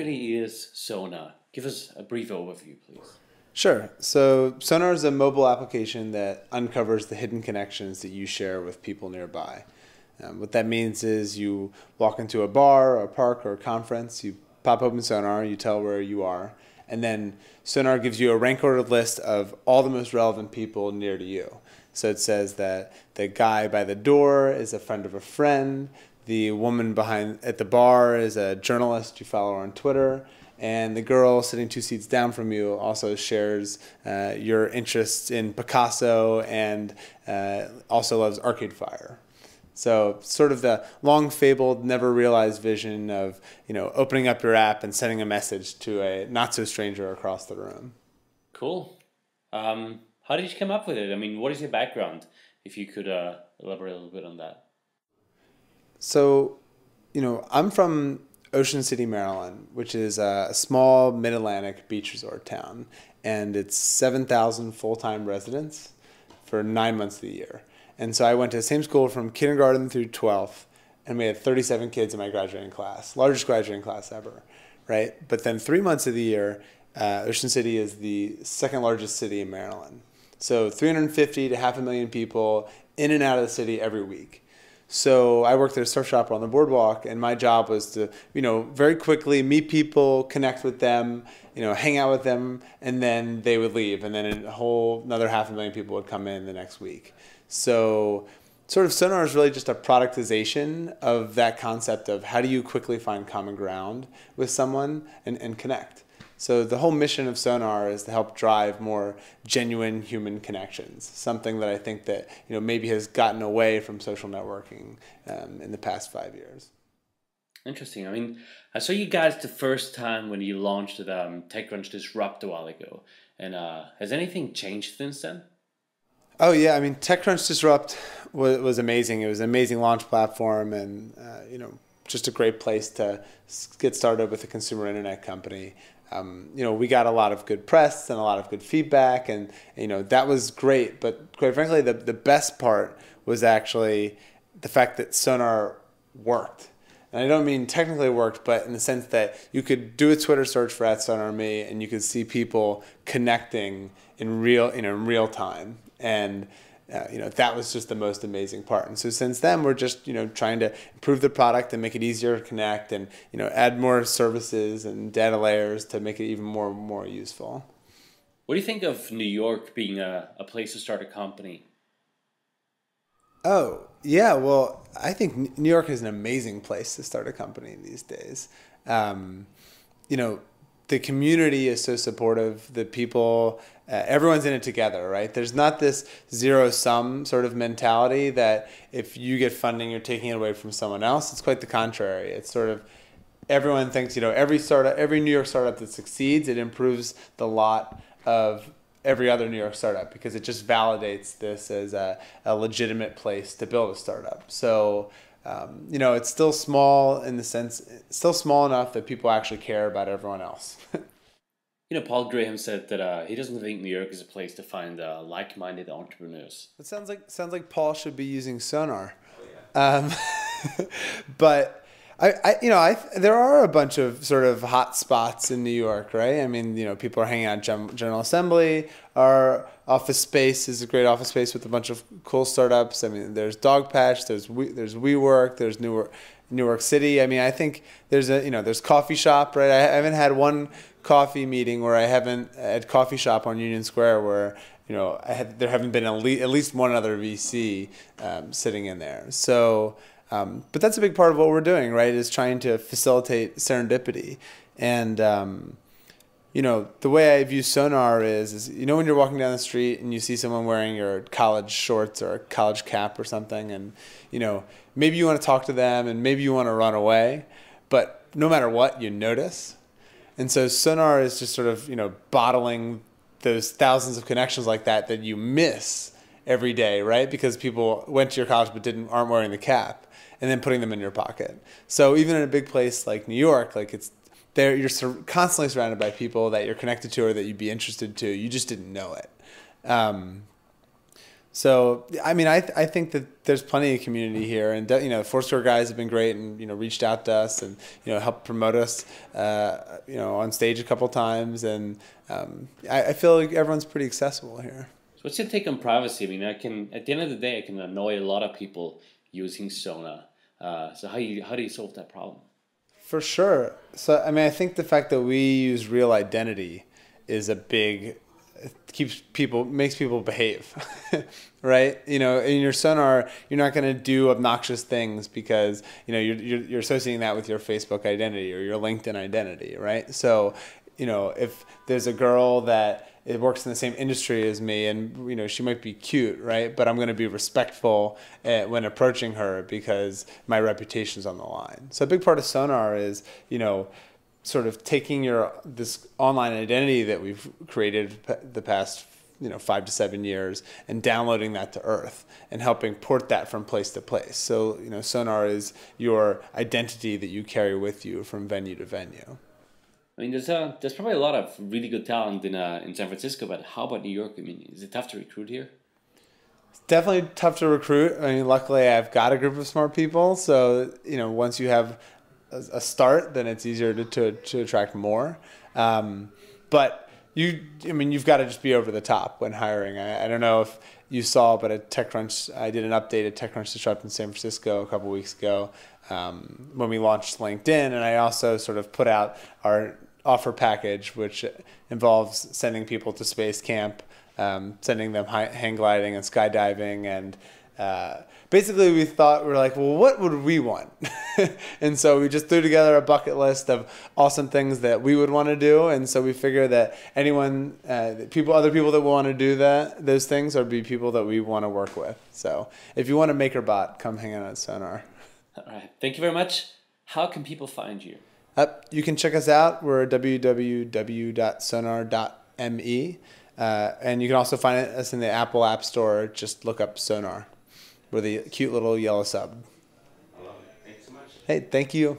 really is Sonar? Give us a brief overview, please. Sure. So Sonar is a mobile application that uncovers the hidden connections that you share with people nearby. What that means is you walk into a bar, or a park, or a conference, you pop open Sonar, you tell where you are, and then Sonar gives you a rank ordered list of all the most relevant people near to you. So it says that the guy by the door is a friend of a friend, the woman behind at the bar is a journalist you follow on Twitter, and the girl sitting 2 seats down from you also shares your interests in Picasso and also loves Arcade Fire. So sort of the long fabled, never realized vision of, opening up your app and sending a message to a not so stranger across the room. Cool. How did you come up with it? I mean, what is your background? If you could elaborate a little bit on that. So, I'm from Ocean City, Maryland, which is a small mid-Atlantic beach resort town, and it's 7,000 full-time residents for 9 months of the year. And so I went to the same school from kindergarten through 12th, and we had 37 kids in my graduating class, largest graduating class ever, right? But then 3 months of the year, Ocean City is the second largest city in Maryland. So 350 to 500,000 people in and out of the city every week. So I worked at a surf shop on the boardwalk, and my job was to, very quickly meet people, connect with them, hang out with them, and then they would leave. And then another 500,000 people would come in the next week. So sort of Sonar is really just a productization of that concept of how do you quickly find common ground with someone and connect. So the whole mission of Sonar is to help drive more genuine human connections, something that I think that maybe has gotten away from social networking in the past 5 years. Interesting. I mean, I saw you guys the first time when you launched at TechCrunch Disrupt a while ago. And has anything changed since then? Oh, yeah. I mean, TechCrunch Disrupt was amazing. It was an amazing launch platform and, just a great place to get started with a consumer internet company. We got a lot of good press and a lot of good feedback, and that was great. But quite frankly, the best part was actually the fact that Sonar worked. And I don't mean technically worked, but in the sense that you could do a Twitter search for @SonarMe, and you could see people connecting in real time. And that was just the most amazing part. And so since then, we're just trying to improve the product and make it easier to connect, and add more services and data layers to make it even more useful. What do you think of New York being a place to start a company? Oh, yeah. Well, I think New York is an amazing place to start a company these days. The community is so supportive. The people, everyone's in it together, right? There's not this zero-sum sort of mentality that if you get funding, you're taking it away from someone else. It's quite the contrary. It's sort of everyone thinks, every New York startup that succeeds, it improves the lot of every other New York startup because it just validates this as a legitimate place to build a startup. So, it's still small in the sense, it's still small enough that people actually care about everyone else. Paul Graham said that he doesn't think New York is a place to find like-minded entrepreneurs. That sounds like Paul should be using Sonar. Oh, yeah. But there are a bunch of sort of hot spots in New York, right? I mean, people are hanging out at General Assembly. Our office space is a great office space with a bunch of cool startups. I mean, there's Dogpatch, there's WeWork, there's Newark City. I mean, I think there's Coffee Shop, right? I haven't had one coffee meeting where I haven't had Coffee Shop on Union Square where there haven't been at least one other VC sitting in there. So. But that's a big part of what we're doing, right, is trying to facilitate serendipity. And, the way I view Sonar is when you're walking down the street and you see someone wearing your college shorts or a college cap or something, and, maybe you want to talk to them and maybe you want to run away, but no matter what, you notice. And so Sonar is just sort of, bottling those thousands of connections like that you miss every day, right, because people went to your college but aren't wearing the cap. And then putting them in your pocket. So even in a big place like New York, you're constantly surrounded by people that you're connected to or that you'd be interested to. You just didn't know it. So, I mean, I think that there's plenty of community here, and Foursquare guys have been great, and reached out to us, and helped promote us, on stage a couple times, and I feel like everyone's pretty accessible here. So what's your take on privacy? I mean, I can at the end of the day, I can annoy a lot of people using Sonar. So how do you solve that problem? For sure. So, I mean, I think the fact that we use real identity is a big, makes people behave, right? In your Sonar, you're not going to do obnoxious things because, you're associating that with your Facebook identity or your LinkedIn identity, right? So, if there's a girl that it works in the same industry as me, and she might be cute, right? But I'm going to be respectful when approaching her because my reputation's on the line. So a big part of Sonar is sort of taking this online identity that we've created the past 5 to 7 years and downloading that to Earth and helping port that from place to place. So Sonar is your identity that you carry with you from venue to venue. I mean, there's probably a lot of really good talent in San Francisco, but how about New York? I mean, is it tough to recruit here? It's definitely tough to recruit. I mean, luckily I've got a group of smart people, so once you have a start, then it's easier to attract more. But you've got to just be over the top when hiring. I don't know if you saw, but at TechCrunch, I did an update at TechCrunch Disrupt in San Francisco a couple weeks ago when we launched LinkedIn, and I also sort of put out our offer package, which involves sending people to space camp, sending them hang gliding and skydiving, and basically we're like, well, what would we want? And so we just threw together a bucket list of awesome things that we would want to do, and so we figure that other people that want to do those things are be people that we want to work with. So if you want a maker bot, come hang out at Sonar. All right, thank you very much. How can people find you? You can check us out. We're at www.sonar.me. And you can also find us in the Apple App Store. Just look up Sonar with a cute little yellow sub. I love it. Thanks so much. Hey, thank you.